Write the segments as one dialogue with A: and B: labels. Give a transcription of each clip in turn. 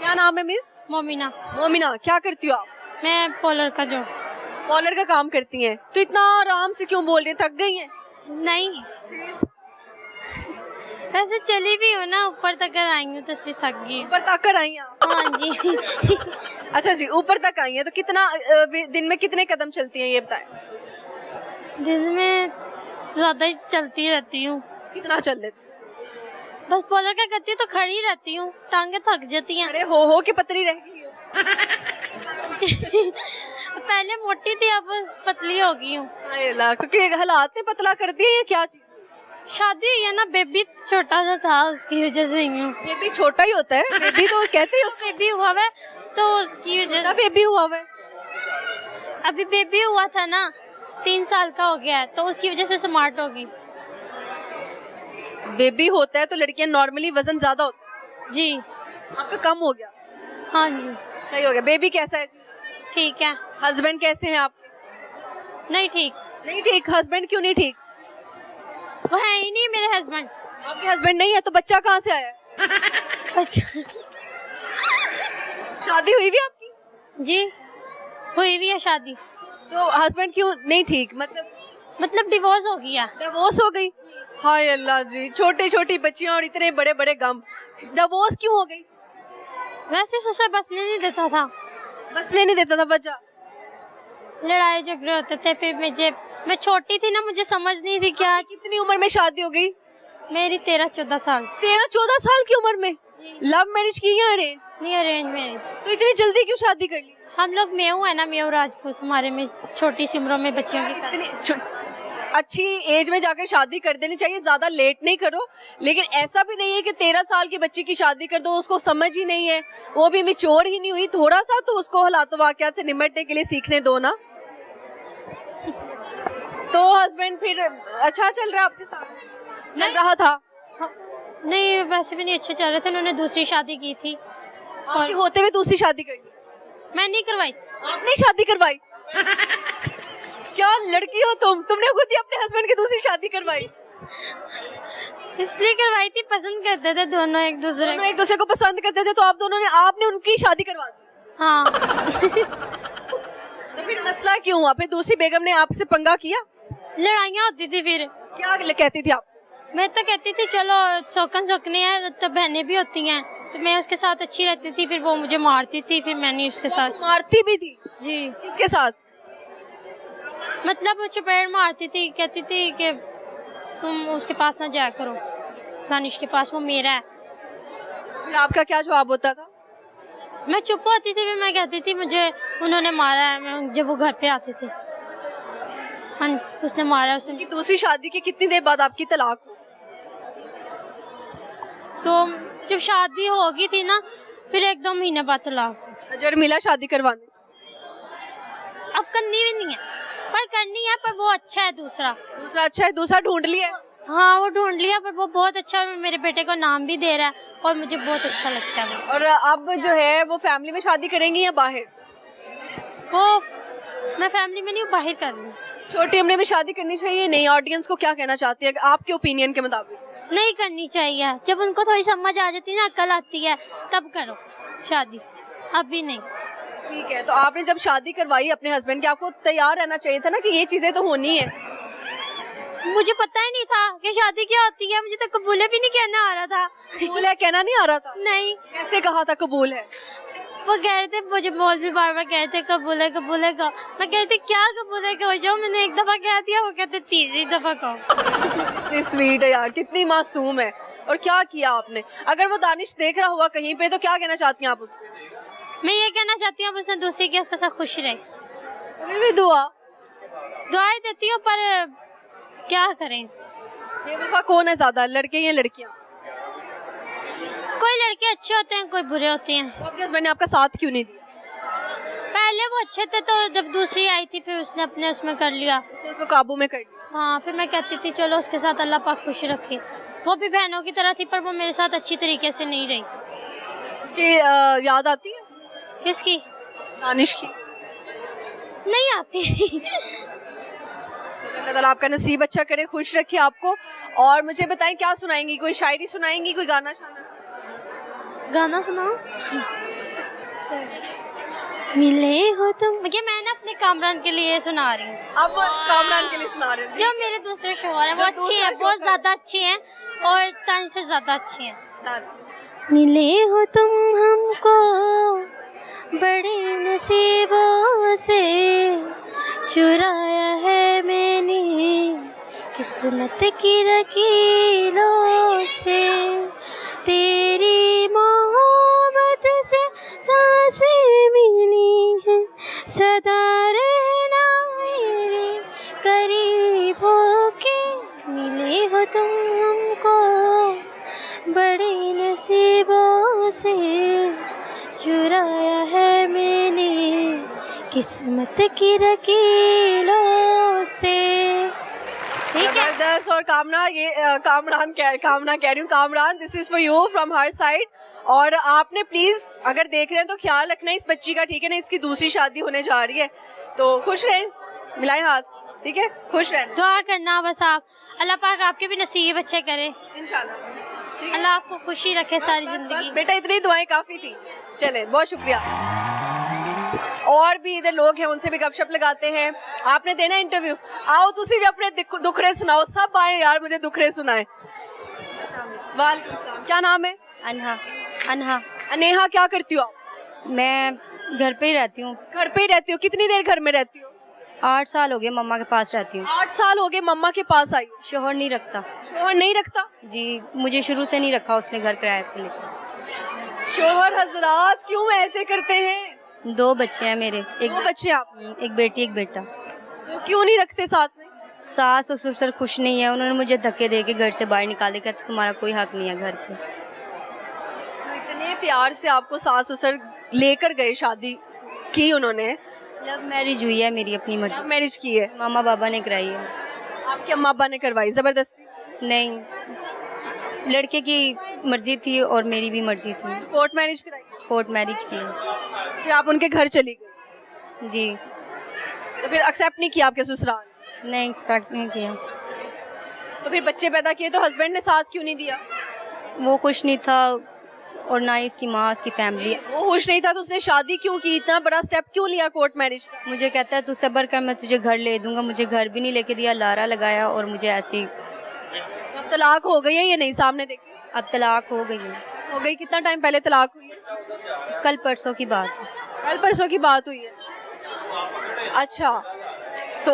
A: क्या नाम है मिस?
B: मोमिना।
A: मोमिना, क्या करती हो आप?
B: मैं पॉलर का जॉब।
A: पॉलर का काम करती हैं, तो इतना आराम से क्यों बोल रही हैं? थक गई हैं?
B: नहीं, वैसे चली भी हूँ ना, ऊपर तक आई हूँ तो इसलिए थक गई।
A: ऊपर तक कर आई हैं आप?
B: हाँ जी।
A: अच्छा जी, ऊपर तक आई हैं, तो कितना दिन में कितने कदम चलती हैं ये बताएं?
B: दिन में ज्यादा ही चलती रहती हूँ।
A: कितना चल लेती?
B: बस पॉलर का करती हूँ तो खड़ी रहती हूँ, टांगे थक जाती हैं।
A: अरे हो के पतली रह गई हो।
B: पहले मोटी थी, अब बस पतली हो गई हूँ।
A: अरे ला, क्योंकि हालात ने पतला कर दिया या क्या चीज?
B: शादी हुई है ना, बेबी छोटा सा था, उसकी वजह से हुई हूँ।
A: बेबी छोटा ही होता है, बेबी तो कहते हैं उसको।
B: बेबी हुआ है तो उसकी वजह
A: छोटा बेबी हुआ हुआ है।
B: अभी बेबी हुआ था ना, 3 साल का हो गया है, तो उसकी वजह से स्मार्ट होगी।
A: बेबी होता है तो लड़कियां नॉर्मली वजन ज्यादा होता
B: जी।
A: है, आपका कम हो गया।
B: हाँ जी।
A: सही हो गया। बेबी कैसा है जी?
B: ठीक है।
A: हस्बैंड कैसे हैं आप?
B: नहीं ठीक।
A: नहीं ठीक? हस्बैंड क्यों नहीं ठीक?
B: वो है ही नहीं मेरे हस्बैंड।
A: आपके हस्बैंड नहीं है तो बच्चा कहाँ से आया?
B: अच्छा।
A: शादी हुई भी आपकी?
B: जी, हुई भी है शादी।
A: तो हस्बैंड क्यों नहीं ठीक?
B: मतलब डिवोर्स हो गया।
A: डिवोर्स हो गई? हाय अल्लाह जी, छोटी छोटी बच्चियां और इतने बड़े बड़े गम। डिवोर्स क्यों हो गई?
B: वैसे ससुर बसने नहीं देता था।
A: बसने नहीं देता था, वजह?
B: लड़ाई झगड़े होते थे, फिर मैं छोटी थी ना, मुझे समझ नहीं थी क्या।
A: कितनी उम्र में शादी हो गई?
B: मेरी 13-14 साल।
A: 13-14 साल की उम्र में? लव मैरिज की या अरेंज?
B: नहीं, अरेंज मैरिज।
A: तो इतनी जल्दी क्यों शादी कर ली?
B: हम लोग मेऊ है ना, मेऊ राजपूत, हमारे में छोटी सी उम्रों में बच्चियों की
A: अच्छी एज में जाकर शादी कर देनी चाहिए, ज्यादा लेट नहीं करो। लेकिन ऐसा भी नहीं है कि 13 साल की बच्ची की शादी कर दो, उसको समझ ही नहीं है, वो भी मैच्योर ही नहीं हुई, थोड़ा सा तो उसको हालात वाकयात से निपटने के लिए सीखने दो ना। तो हस्बैंड फिर अच्छा चल रहा है आपके साथ? चल रहा था?
B: हाँ, नहीं वैसे भी नहीं अच्छे चल रहे थे, उन्होंने दूसरी शादी की थी।
A: आपके होते हुए दूसरी शादी कर ली?
B: मैं नहीं करवाई थी।
A: आपने शादी करवाई? क्या लड़की हो तुमने खुद ही अपने हस्बैंड की दूसरी शादी करवाई?
B: इसलिए करवाई थी, पसंद करते थे दोनों एक दूसरे
A: को पसंद करते थे, तो आपने उनकी शादी करवा दी?
B: हाँ।
A: तो फिर मसला क्यों हुआ? फिर दूसरी बेगम ने आपसे पंगा किया?
B: लड़ाइयाँ होती थी। फिर
A: क्या कहती थी आप?
B: मैं तो कहती थी चलो शौकन शौकनी है, तो बहनें भी होती हैं, तो मैं उसके साथ अच्छी रहती थी। फिर वो मुझे मारती थी, फिर मैं नहीं उसके साथ।
A: मारती भी थी?
B: जी।
A: किसके साथ?
B: मतलब वो चपेट मारती थी, कहती थी कि तुम उसके पास ना जाया करो, दानिश के पास, वो मेरा है।
A: फिर आपका क्या जवाब होता था?
B: मैं चुप होती थी, फिर मैं कहती थी मुझे उन्होंने मारा है, जब वो घर पे आते थे। उसने मारा। उसने
A: दूसरी शादी की कितनी देर बाद आपकी तलाक हुई?
B: तो जब शादी हो गई थी ना, फिर 1-2 महीने बाद तलाक।
A: अजर मिला शादी करवाने?
B: अब करनी भी नहीं है, पर करनी है, पर वो अच्छा है। दूसरा
A: अच्छा है? दूसरा ढूंढ लिया?
B: हाँ, वो ढूंढ लिया, पर वो बहुत अच्छा है, मेरे बेटे को नाम भी दे रहा है और मुझे बहुत अच्छा लगता है वो।
A: और अब जो है वो फैमिली में शादी करेंगी या बाहर?
B: वो मैं फैमिली में नहीं, बाहर कर रही हूँ।
A: छोटी उम्र में शादी करनी चाहिए नहीं? ऑडियंस को क्या कहना चाहती है आपके ओपिनियन के मुताबिक?
B: नहीं करनी चाहिए, जब उनको थोड़ी समझ आ जाती है ना, अकल आती है, तब करो शादी, अभी नहीं।
A: ठीक है, तो आपने जब शादी करवाई अपने हस्बैंड की, आपको तैयार रहना चाहिए था ना कि ये चीजें तो होनी है।
B: मुझे पता ही नहीं था कि शादी क्या होती है, मुझे तो कबूल भी नहीं कहना आ रहा था।
A: कबूल है कहना नहीं आ रहा था?
B: नहीं।
A: कैसे कहा था कबूल है?
B: वो कह रहे थे, मुझे मौलवी बार बार कह रहे थे कबूल है कबूल है का। मैं कह रही थी क्या कबूल है का हो जाओ, मैंने 1 दफा कह दिया, वो कहते 3री दफा कहो।
A: कितनी स्वीट है यार, कितनी मासूम है। और क्या किया आपने? अगर वो दानिश देख रहा हुआ कहीं पे, तो क्या कहना चाहती हैं आप उसको?
B: मैं ये कहना चाहती हूँ, अब उसने दूसरी की, उसके साथ खुश रहे।
A: अभी भी दुआएं
B: देती हूँ, पर क्या करें।
A: बेवफा कौन है ज्यादा, लड़के या लड़कियाँ?
B: कोई लड़के अच्छे होते हैं, कोई बुरे होते हैं।
A: तो आपके हस्बैंड ने आपका साथ क्यों नहीं दिया?
B: पहले वो अच्छे थे, तो जब दूसरी आई थी फिर उसने अपने उसमें कर लिया,
A: उसने उसको काबू में कर लिया।
B: हाँ, फिर मैं कहती थी चलो उसके साथ अल्लाह पाक खुश रखे। वो भी बहनों की तरह थी, पर वो मेरे साथ अच्छी तरीके से नहीं रही।
A: उसकी याद आती है?
B: किसकी?
A: दानिश की?
B: नहीं आती।
A: अल्लाह ताला आपका नसीब अच्छा करे, खुश रखे आपको। और मुझे बताएं क्या सुनाएंगी? कोई शायरी सुनाएंगी, कोई गाना शाना?
B: गाना सुनाओ। मिले हो तुम, ये मैं ना अपने कामरान के लिए सुना रही हूँ।
A: अब कामरान के लिए सुना रहे हैं।
B: जो मेरे दूसरे शोहर हैं वो
A: जो
B: अच्छी
A: दूसरा
B: हैं, बहुत
A: शौहर-
B: ज़्यादा अच्छी हैं और तन से ज़्यादा अच्छी हैं।
A: हाँ।
B: मिले हो तुम हमको बड़े नसीबों से, चुराया है मैंने किस्मत की लकीरों से, तेरी मोहब्बत से सांसें मिली हैं, सदा रहना मेरे करीब होके। मिले हो तुम हमको बड़े नसीबों से, चुराया है मैंने किस्मत की लकीरों से। ठीक है।
A: जबरदस्त। और कामना ये कामरान कह रही हूँ, Kamran this is for you from her side. और आपने प्लीज अगर देख रहे हैं तो ख्याल रखना इस बच्ची का, ठीक है ना? इसकी दूसरी शादी होने जा रही है, तो खुश रहें, मिलाएं हाथ, ठीक है? खुश रहें
B: दुआ करना बस आप, अल्लाह पाक आपके भी नसीब अच्छे करे,
A: इंशाल्लाह।
B: अल्लाह आपको खुशी रखे सारी
A: बस
B: जिंदगी।
A: बेटा इतनी दुआएं काफी थी। चले, बहुत शुक्रिया। और भी इधर लोग हैं, उनसे भी गपशप लगाते हैं। आपने देना इंटरव्यू, आओ तुसी भी अपने दुखड़े सुनाओ। सब आए यार, मुझे दुखड़े सुनाए। वालेकुम सलाम। क्या नाम है?
B: अनहा। अनहा।
A: अनेहा, क्या करती हो आप?
B: मैं घर पे ही रहती हूँ।
A: घर पे ही रहती हो? कितनी देर घर में रहती हो?
B: 8 साल हो गए मम्मा के पास रहती हूँ।
A: 8 साल हो गए मम्मा के पास आई हो।
B: शोहर नहीं रखता
A: शोहर नहीं रखता?
B: जी, मुझे शुरू से नहीं रखा उसने घर किराए पे लेकर।
A: शोहर हजरात क्यों ऐसे करते हैं?
B: 2 बच्चे हैं मेरे,
A: 2 बच्चे आप?
B: एक बेटी एक बेटा।
A: तो क्यों नहीं रखते साथ में?
B: सास और ससुर खुश नहीं है, उन्होंने मुझे धक्के दे के घर से बाहर निकाले, कहते तुम्हारा कोई हक नहीं है घर पे।
A: तो इतने प्यार से आपको सास ससुर लेकर गए, शादी की उन्होंने,
B: लव मैरिज हुई है मेरी अपनी मर्जी,
A: लव मैरिज की है?
B: मामा बाबा ने कराई है।
A: आपके अम्मा अब्बा ने करवाई जबरदस्ती?
B: नहीं, लड़के की मर्जी थी और मेरी भी मर्जी थी।
A: कोर्ट मैरिज कराई?
B: कोर्ट मैरिज की है।
A: फिर आप उनके घर चली गई?
B: जी।
A: तो फिर एक्सेप्ट नहीं किया आपके ससुराल?
B: नहीं, एक्सपेक्ट नहीं किया।
A: तो फिर बच्चे पैदा किए तो हस्बैंड ने साथ क्यों नहीं दिया?
B: वो खुश नहीं था और ना ही उसकी माँ, उसकी फैमिली।
A: वो खुश नहीं था तो उसने शादी क्यों की? इतना बड़ा स्टेप क्यों लिया कोर्ट मैरिज का?
B: मुझे कहता है तू सब्र कर, मैं तुझे घर ले दूंगा। मुझे घर भी नहीं लेके दिया, लारा लगाया और मुझे ऐसे ही।
A: अब तलाक हो गई है या नहीं? सामने देखिए,
B: अब तलाक हो गई है।
A: हो गई। कितना टाइम पहले तलाक हुई है?
B: कल परसों की बात है।
A: कल परसों की बात हुई है? अच्छा, तो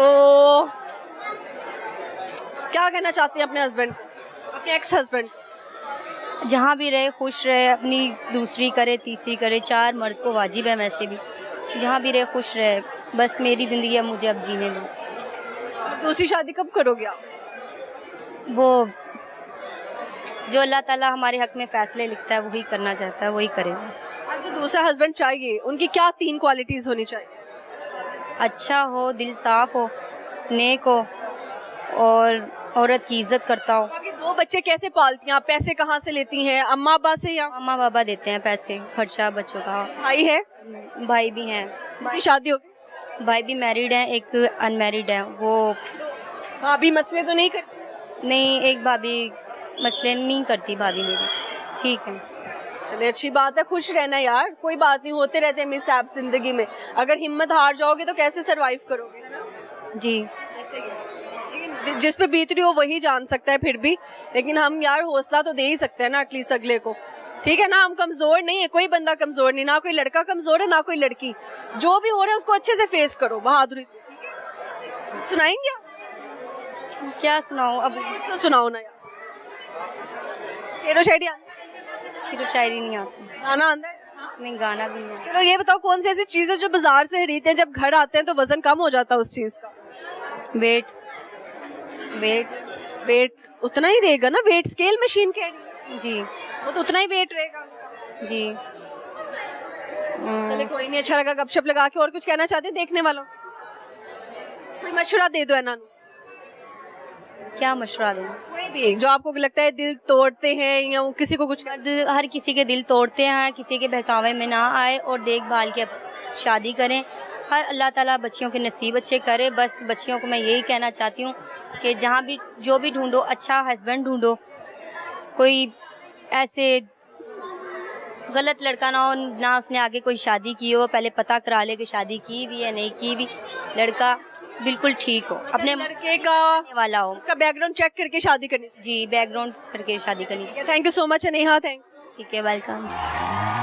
A: क्या कहना चाहती हैं अपने हस्बैंड को, अपने एक्स हस्बैंड?
B: जहाँ भी रहे खुश रहे, अपनी दूसरी करे तीसरी करे, 4 मर्द को वाजिब है वैसे भी। जहाँ भी रहे खुश रहे, बस मेरी ज़िंदगी अब मुझे अब जीने दो।
A: दूसरी शादी कब करोगे आप?
B: वो जो अल्लाह ताला हमारे हक में फ़ैसले लिखता है वही करना चाहता है, वही करे।
A: अब जो दूसरा हस्बैंड चाहिए उनकी क्या 3 क्वालिटीज़ होनी चाहिए?
B: अच्छा हो, दिल साफ़ हो, नेक हो और औरत की इज्जत करता हो।
A: आपके 2 बच्चे कैसे पालती हैं आप? पैसे कहाँ से लेती हैं? अम्मा अब्बा से या
B: मामा बाबा देते हैं पैसे, खर्चा बच्चों का।
A: भाई है?
B: भाई भी हैं।
A: उनकी शादी हो गई?
B: भाई भी मैरिड हैं, एक अनमैरिड है। वो
A: भाभी मसले तो नहीं करती?
B: नहीं, एक भाभी मसले नहीं करती भाभी मेरी, ठीक है।
A: चलिए, अच्छी बात है। खुश रहना यार, कोई बात नहीं, होते रहते हैं मिसहैप जिंदगी में। अगर हिम्मत हार जाओगे तो कैसे सरवाइव करोगे, है ना?
B: जी।
A: ऐसे ही है। लेकिन जिस पे बीत रही हो वही जान सकता है फिर भी। लेकिन हम यार हौसला तो दे ही सकते हैं ना एटलीस्ट अगले को, ठीक है ना? हम कमजोर नहीं है, कोई बंदा कमजोर नहीं, ना कोई लड़का कमजोर है ना कोई लड़की। जो भी हो रहा है उसको अच्छे से फेस करो बहादुरी से, ठीक है? सुनाएंगे आप?
B: क्या सुनाऊँ अब?
A: तो सुनाओ ना यार। शेरो शायरी आती है?
B: शेरो शायरी नहीं आती।
A: गाना आता है?
B: नहीं, गाना भी नहीं।
A: चलो ये बताओ, कौन सी ऐसी चीज़ है जो बाजार से खरीदते हैं जब घर आते हैं तो वजन कम हो जाता है उस चीज़ का?
B: वेट। वेट।
A: वेट उतना ही रहेगा ना? वेट स्केल मशीन कह रही है?
B: जी।
A: वो तो उतना ही वेट रहेगा उसका।
B: जी।
A: चले, कोई नहीं, अच्छा लगा गपशप लगा के। और कुछ कहना चाहते हैं देखने वालों? कोई मशवरा दे दो इन्होंने।
B: क्या मशवरा दूँ?
A: कोई भी जो आपको लगता है दिल तोड़ते हैं या वो किसी को कुछ
B: हर किसी के दिल तोड़ते हैं, किसी के बहकावे में ना आए और देखभाल के शादी करें। हर अल्लाह ताला बच्चियों के नसीब अच्छे करे। बस बच्चियों को मैं यही कहना चाहती हूँ कि जहाँ भी जो भी ढूंढो अच्छा हस्बैंड ढूंढो, कोई ऐसे गलत लड़का ना हो, ना उसने आगे कोई शादी की हो, पहले पता करा ले कि शादी की भी है नहीं की भी, लड़का बिल्कुल ठीक हो, अपने
A: लड़के का
B: वाला हो।
A: उसका बैकग्राउंड चेक करके शादी करनी चाहिए।
B: जी बैकग्राउंड करके शादी करनी चाहिए।
A: Thank you so much Aneha, thank
B: ठीक है, वेलकम।